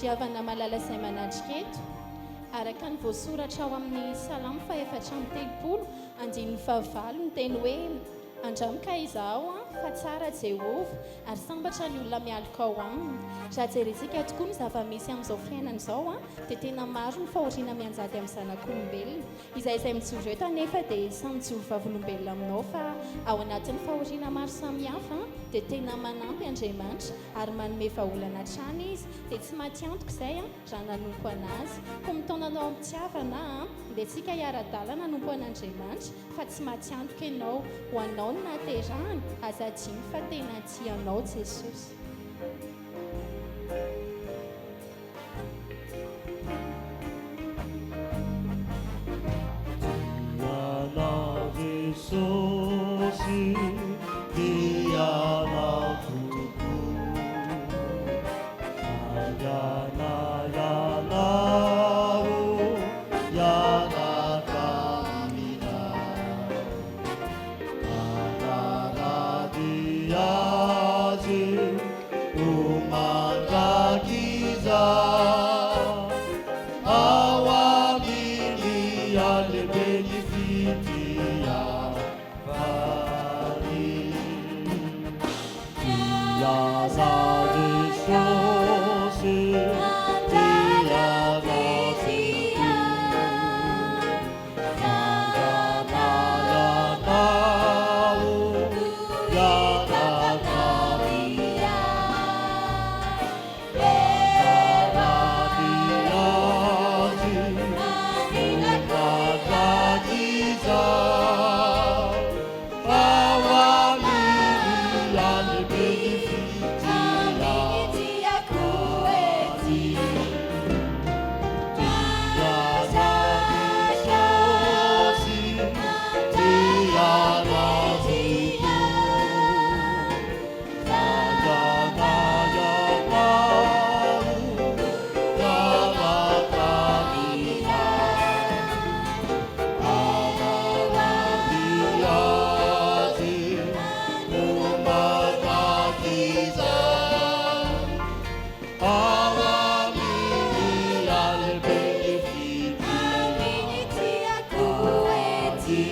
Fiavana malala izay manatriketo araka ny voasoratra ao amin'ny salamo fa 430 andininy fahavalo ny teny hoe andramika izaho fa tsara Jehovah ary sambatra ny olona mialika ao aminy. Raha jerentsika tokoa ny zava-misy amin'izao fiainana izao dia tena maro ny fahoriana mianjady amin'ny zanak'olombelona. Izay mijoro eto anefa dia samy mijoro vavolombelona aminao fa ao anatin'ny fahoriana maro samihafa dia tena manampy Andriamanitra ary manome vahaolana hatrany izy dia tsy matiantoka izay raha nanompo anazy. Koa mitaonanao am-pitiavana dia tsika hiara-dalana nanompo an'Andriamanitra fa tsy matiantoka ianao ho anao ny naterahany aza dimy fa tena tianao Jesosy. Tiana Jesosy, tiana tuku, yana yanau, yana kamina, yana diazi, umanga giza, awamini alebeni fitia vali. Tiana Jesosy, tiana tia, yana yanau, yana kamia, yana diazi, umanga giza, awamini alebeni fitia kueti. Tiana Jesosy, tiana tuku, yana yanau, yana kamina, awamdiazi, umanga giza, awamini alebeni fitia kueti.